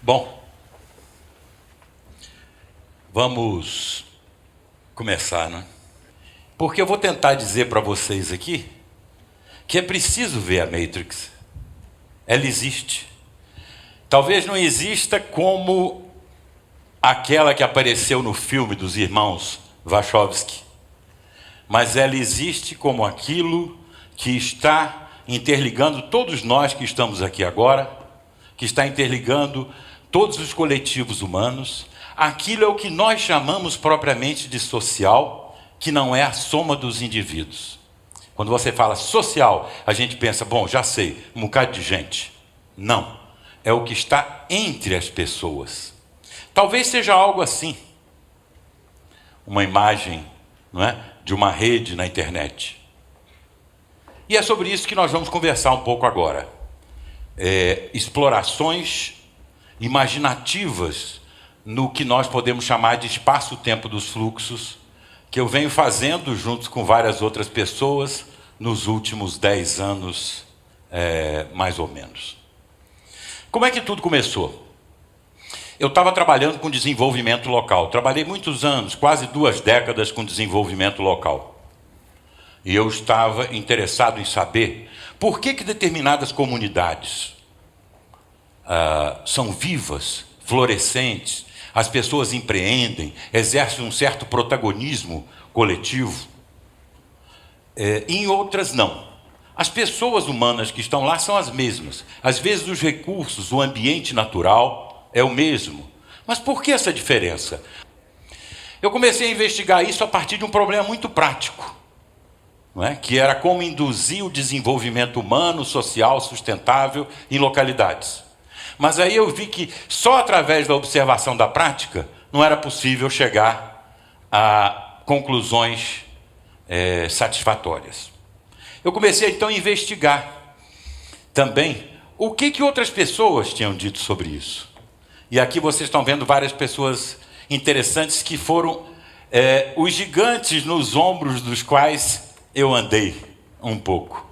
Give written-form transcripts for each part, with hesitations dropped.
Bom, vamos começar, né? Porque eu vou tentar dizer para vocês aqui que é preciso ver a Matrix. Ela existe. Talvez não exista como aquela que apareceu no filme dos irmãos Wachowski, mas ela existe como aquilo que está interligando todos nós que estamos aqui agora, que está interligando todos os coletivos humanos. Aquilo é o que nós chamamos propriamente de social, que não é a soma dos indivíduos. Quando você fala social, a gente pensa, bom, já sei, um bocado de gente. Não, é o que está entre as pessoas. Talvez seja algo assim, uma imagem, não é, de uma rede na internet. E é sobre isso que nós vamos conversar um pouco agora. Explorações imaginativas no que nós podemos chamar de espaço-tempo dos fluxos, que eu venho fazendo junto com várias outras pessoas nos últimos 10 anos, mais ou menos. Como é que tudo começou? Eu estava trabalhando com desenvolvimento local. Trabalhei muitos anos, quase 2 décadas com desenvolvimento local. E eu estava interessado em saber por que determinadas comunidades são vivas, florescentes, as pessoas empreendem, exercem um certo protagonismo coletivo, e em outras não. As pessoas humanas que estão lá são as mesmas. Às vezes os recursos, o ambiente natural é o mesmo. Mas por que essa diferença? Eu comecei a investigar isso a partir de um problema muito prático, não é? Que era como induzir o desenvolvimento humano, social, sustentável em localidades. Mas aí eu vi que só através da observação da prática não era possível chegar a conclusões satisfatórias. Eu comecei então a investigar também o que outras pessoas tinham dito sobre isso. E aqui vocês estão vendo várias pessoas interessantes que foram os gigantes nos ombros dos quais eu andei um pouco.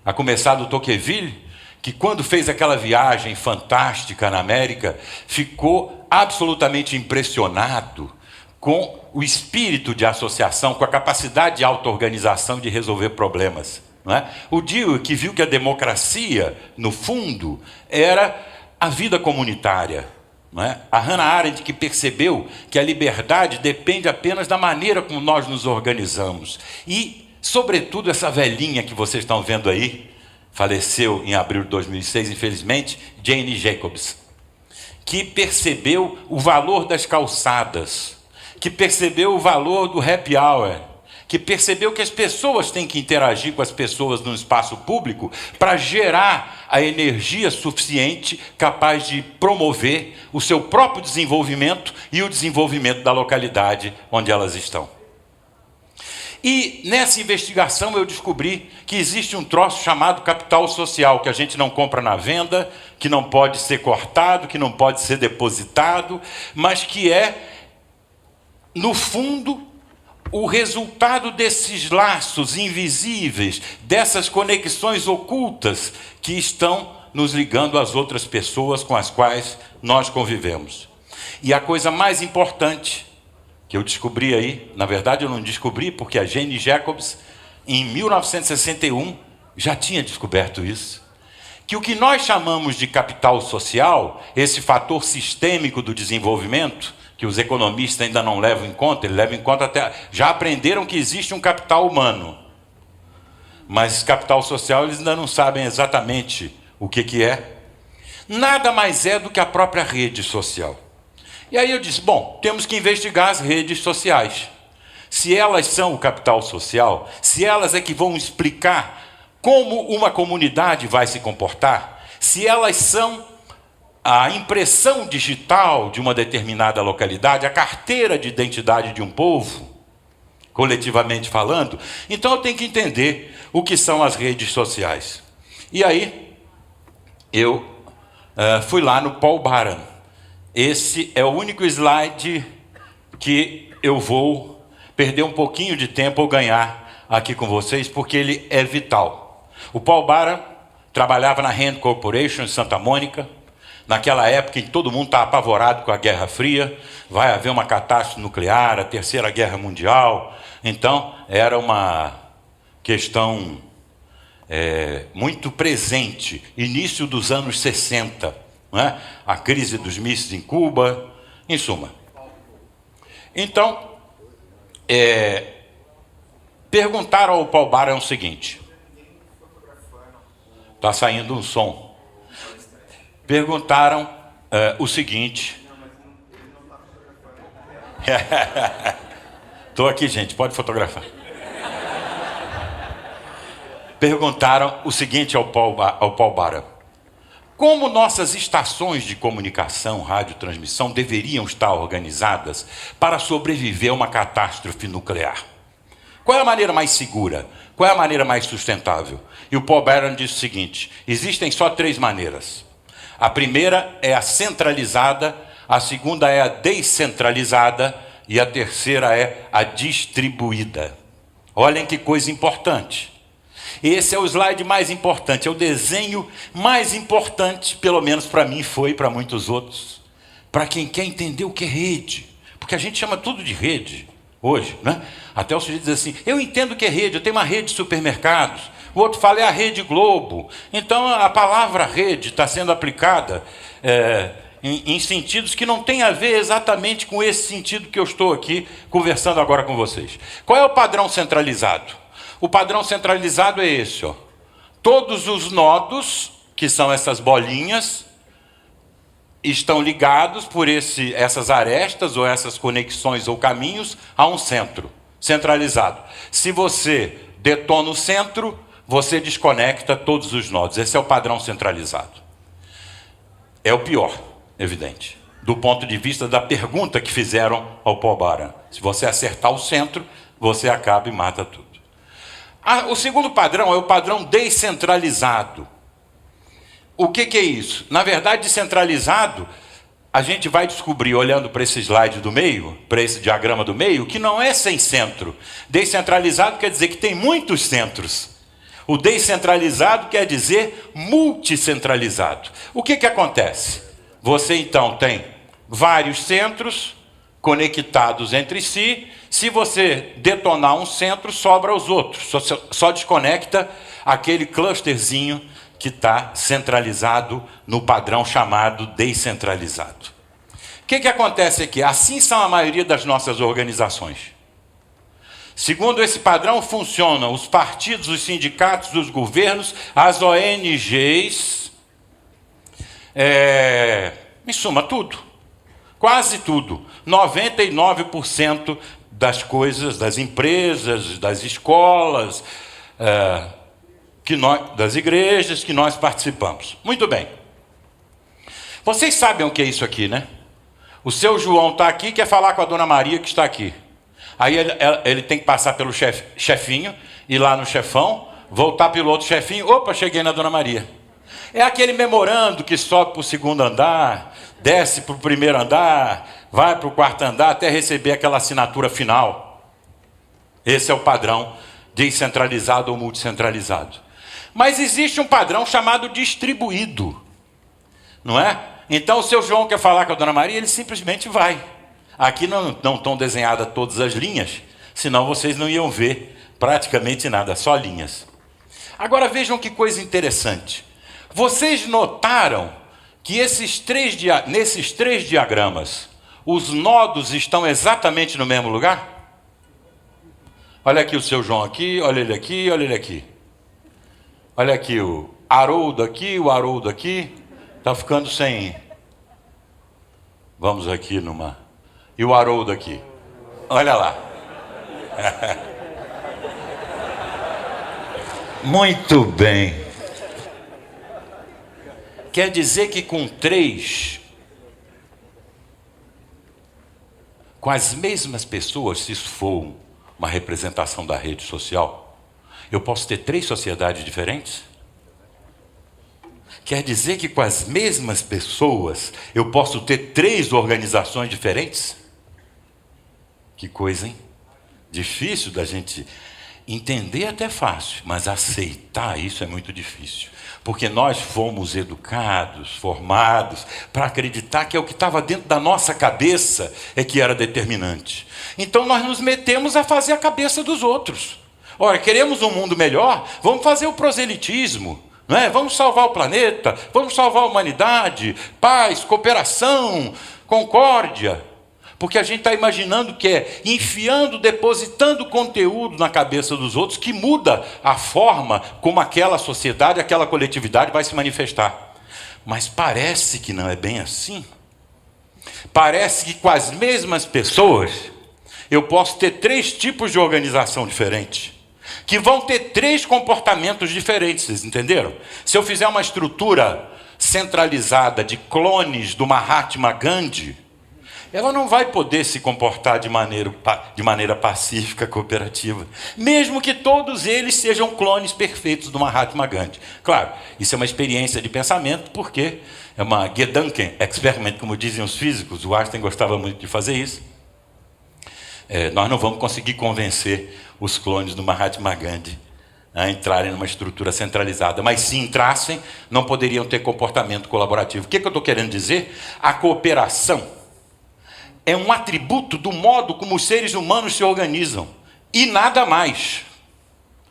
A começar do Tocqueville, que quando fez aquela viagem fantástica na América, ficou absolutamente impressionado com o espírito de associação, com a capacidade de auto-organização de resolver problemas. Não é? O Dewey, que viu que a democracia, no fundo, era a vida comunitária. Não é? A Hannah Arendt, que percebeu que a liberdade depende apenas da maneira como nós nos organizamos. E, sobretudo, essa velhinha que vocês estão vendo aí, faleceu em abril de 2006, infelizmente, Jane Jacobs, que percebeu o valor das calçadas, que percebeu o valor do happy hour, que percebeu que as pessoas têm que interagir com as pessoas no espaço público para gerar a energia suficiente capaz de promover o seu próprio desenvolvimento e o desenvolvimento da localidade onde elas estão. E nessa investigação eu descobri que existe um troço chamado capital social, que a gente não compra na venda, que não pode ser cortado, que não pode ser depositado, mas que é, no fundo, o resultado desses laços invisíveis, dessas conexões ocultas que estão nos ligando às outras pessoas com as quais nós convivemos. E a coisa mais importante que eu descobri aí, na verdade eu não descobri, porque a Jane Jacobs, em 1961, já tinha descoberto isso, que o que nós chamamos de capital social, esse fator sistêmico do desenvolvimento, que os economistas ainda não levam em conta, eles levam em conta até... Já aprenderam que existe um capital humano, mas capital social eles ainda não sabem exatamente o que é. Nada mais é do que a própria rede social. E aí eu disse, bom, temos que investigar as redes sociais. Se elas são o capital social, se elas é que vão explicar como uma comunidade vai se comportar, se elas são a impressão digital de uma determinada localidade, a carteira de identidade de um povo, coletivamente falando, então eu tenho que entender o que são as redes sociais. E aí eu fui lá no Paul Baran. Esse é o único slide que eu vou perder um pouquinho de tempo ou ganhar aqui com vocês, porque ele é vital. O Paul Baran trabalhava na Rand Corporation em Santa Mônica, naquela época em que todo mundo está apavorado com a Guerra Fria, vai haver uma catástrofe nuclear, a Terceira Guerra Mundial. Então, era uma questão muito presente, início dos anos 60, não é? A crise dos mísseis em Cuba, em suma. Então, perguntaram ao Paul Baran o seguinte, está saindo um som, perguntaram o seguinte, estou aqui, gente, pode fotografar. Perguntaram o seguinte ao Paul Baran: como nossas estações de comunicação, radiotransmissão, deveriam estar organizadas para sobreviver a uma catástrofe nuclear? Qual é a maneira mais segura? Qual é a maneira mais sustentável? E o Paul Baran disse o seguinte: existem só 3 maneiras. A primeira é a centralizada, a segunda é a descentralizada e a terceira é a distribuída. Olhem que coisa importante. Esse é o slide mais importante, é o desenho mais importante, pelo menos para mim foi, para muitos outros, para quem quer entender o que é rede, porque a gente chama tudo de rede hoje, né? Até o sujeito diz assim: eu entendo o que é rede, eu tenho uma rede de supermercados. O outro fala: é a Rede Globo. Então a palavra rede está sendo aplicada em sentidos que não tem a ver exatamente com esse sentido que eu estou aqui conversando agora com vocês. Qual é o padrão centralizado? O padrão centralizado é esse, ó. Todos os nodos, que são essas bolinhas, estão ligados por essas arestas ou essas conexões ou caminhos a um centro centralizado. Se você detona o centro, você desconecta todos os nodos. Esse é o padrão centralizado. É o pior, evidente, do ponto de vista da pergunta que fizeram ao Paul Baran. Se você acertar o centro, você acaba e mata tudo. O segundo padrão é o padrão descentralizado. O que é isso? Na verdade, descentralizado, a gente vai descobrir, olhando para esse slide do meio, para esse diagrama do meio, que não é sem centro. Descentralizado quer dizer que tem muitos centros. O descentralizado quer dizer multicentralizado. O que acontece? Você, então, tem vários centros conectados entre si. Se você detonar um centro, sobra os outros. Só desconecta aquele clusterzinho que está centralizado no padrão chamado descentralizado. O que acontece aqui? Assim são a maioria das nossas organizações. Segundo esse padrão funcionam os partidos, os sindicatos, os governos, as ONGs, em suma, tudo. Quase tudo. 99% das coisas, das empresas, das escolas, das igrejas que nós participamos. Muito bem. Vocês sabem o que é isso aqui, né? O seu João está aqui, quer falar com a dona Maria que está aqui. Aí ele tem que passar pelo chefinho, ir lá no chefão, voltar pelo outro chefinho. Opa, cheguei na dona Maria. É aquele memorando que sobe para o 2º andar, desce para o 1º andar, vai para o 4º andar até receber aquela assinatura final. Esse é o padrão descentralizado ou multicentralizado. Mas existe um padrão chamado distribuído, não é? Então o seu João quer falar com a dona Maria, ele simplesmente vai. Aqui não estão desenhadas todas as linhas, senão vocês não iam ver praticamente nada, só linhas. Agora vejam que coisa interessante. Vocês notaram que nesses três diagramas, os nodos estão exatamente no mesmo lugar? Olha aqui o seu João aqui, olha ele aqui, olha ele aqui. Olha aqui o Haroldo aqui, o Haroldo aqui. Está ficando sem... Vamos aqui numa... E o Haroldo aqui. Olha lá. Muito bem. Quer dizer que com 3, com as mesmas pessoas, se isso for uma representação da rede social, eu posso ter 3 sociedades diferentes? Quer dizer que com as mesmas pessoas, eu posso ter 3 organizações diferentes? Que coisa, hein? Difícil da gente entender, até fácil, mas aceitar isso é muito difícil. Porque nós fomos educados, formados, para acreditar que é o que estava dentro da nossa cabeça é que era determinante. Então nós nos metemos a fazer a cabeça dos outros. Ora, queremos um mundo melhor? Vamos fazer o proselitismo, não é? Vamos salvar o planeta, vamos salvar a humanidade, paz, cooperação, concórdia. Porque a gente está imaginando que é enfiando, depositando conteúdo na cabeça dos outros que muda a forma como aquela sociedade, aquela coletividade vai se manifestar. Mas parece que não é bem assim. Parece que com as mesmas pessoas eu posso ter 3 tipos de organização diferentes, que vão ter 3 comportamentos diferentes, vocês entenderam? Se eu fizer uma estrutura centralizada de clones do Mahatma Gandhi, ela não vai poder se comportar de maneira pacífica, cooperativa, mesmo que todos eles sejam clones perfeitos do Mahatma Gandhi. Claro, isso é uma experiência de pensamento, porque é uma Gedanken Experiment, como dizem os físicos. O Einstein gostava muito de fazer isso. Nós não vamos conseguir convencer os clones do Mahatma Gandhi a entrarem numa estrutura centralizada, mas se entrassem, não poderiam ter comportamento colaborativo. O que eu estou querendo dizer? A cooperação é um atributo do modo como os seres humanos se organizam, e nada mais.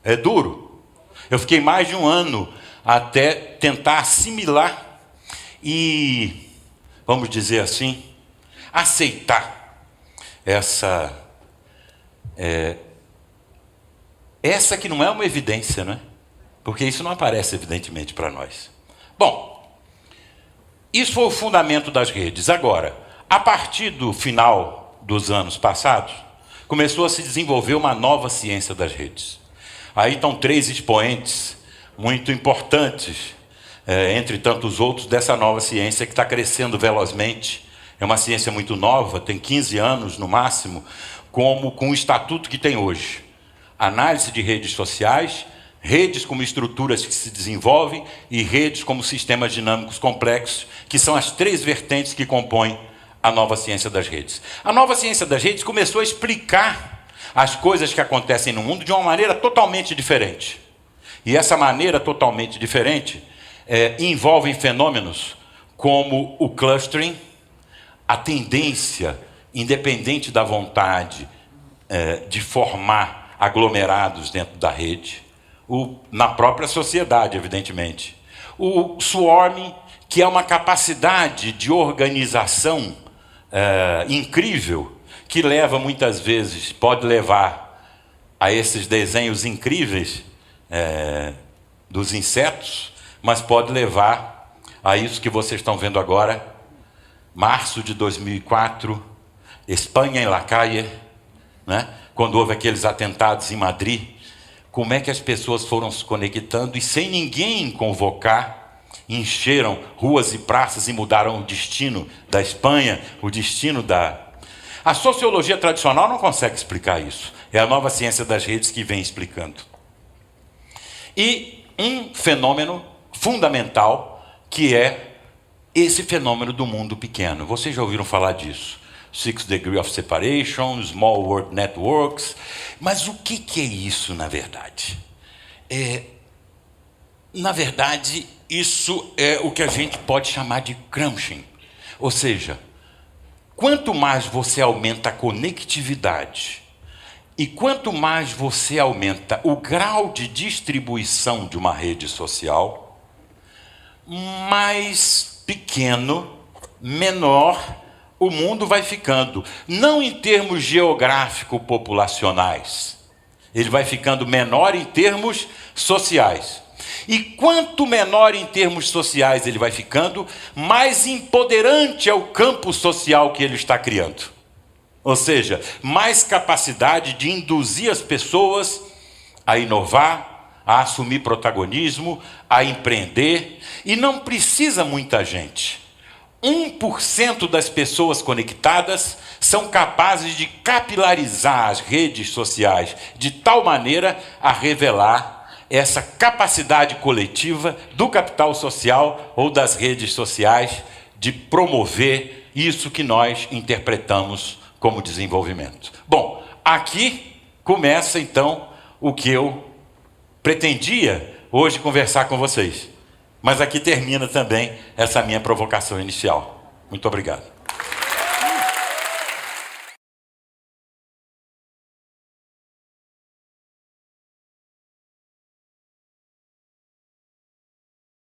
É duro. Eu fiquei mais de 1 ano até tentar assimilar e, vamos dizer assim, aceitar essa que não é uma evidência, não é? Porque isso não aparece evidentemente para nós. Bom, isso foi o fundamento das redes. Agora, a partir do final dos anos passados, começou a se desenvolver uma nova ciência das redes. Aí estão 3 expoentes muito importantes, entre tantos outros, dessa nova ciência que está crescendo velozmente. É uma ciência muito nova, tem 15 anos no máximo, com o estatuto que tem hoje. Análise de redes sociais, redes como estruturas que se desenvolvem e redes como sistemas dinâmicos complexos, que são as 3 vertentes que compõem a nova ciência das redes. A nova ciência das redes começou a explicar as coisas que acontecem no mundo de uma maneira totalmente diferente. E essa maneira totalmente diferente envolve fenômenos como o clustering, a tendência, independente da vontade, de formar aglomerados dentro da rede, na própria sociedade, evidentemente. O swarming, que é uma capacidade de organização incrível, que leva muitas vezes, pode levar a esses desenhos incríveis dos insetos, mas pode levar a isso que vocês estão vendo agora, março de 2004, Espanha em La Calle, né? Quando houve aqueles atentados em Madrid, como é que as pessoas foram se conectando e sem ninguém convocar, encheram ruas e praças e mudaram o destino da Espanha, o destino da... A sociologia tradicional não consegue explicar isso. É a nova ciência das redes que vem explicando. E um fenômeno fundamental, que é esse fenômeno do mundo pequeno. Vocês já ouviram falar disso? 6 Degrees of Separation, Small World Networks. Mas o que é isso, na verdade? Na verdade, isso é o que a gente pode chamar de crunching. Ou seja, quanto mais você aumenta a conectividade e quanto mais você aumenta o grau de distribuição de uma rede social, mais pequeno, menor o mundo vai ficando. Não em termos geográfico-populacionais. Ele vai ficando menor em termos sociais. E quanto menor em termos sociais ele vai ficando, mais empoderante é o campo social que ele está criando. Ou seja, mais capacidade de induzir as pessoas a inovar, a assumir protagonismo, a empreender. E não precisa muita gente. 1% das pessoas conectadas são capazes de capilarizar as redes sociais de tal maneira a revelar essa capacidade coletiva do capital social ou das redes sociais de promover isso que nós interpretamos como desenvolvimento. Bom, aqui começa então o que eu pretendia hoje conversar com vocês. Mas aqui termina também essa minha provocação inicial. Muito obrigado.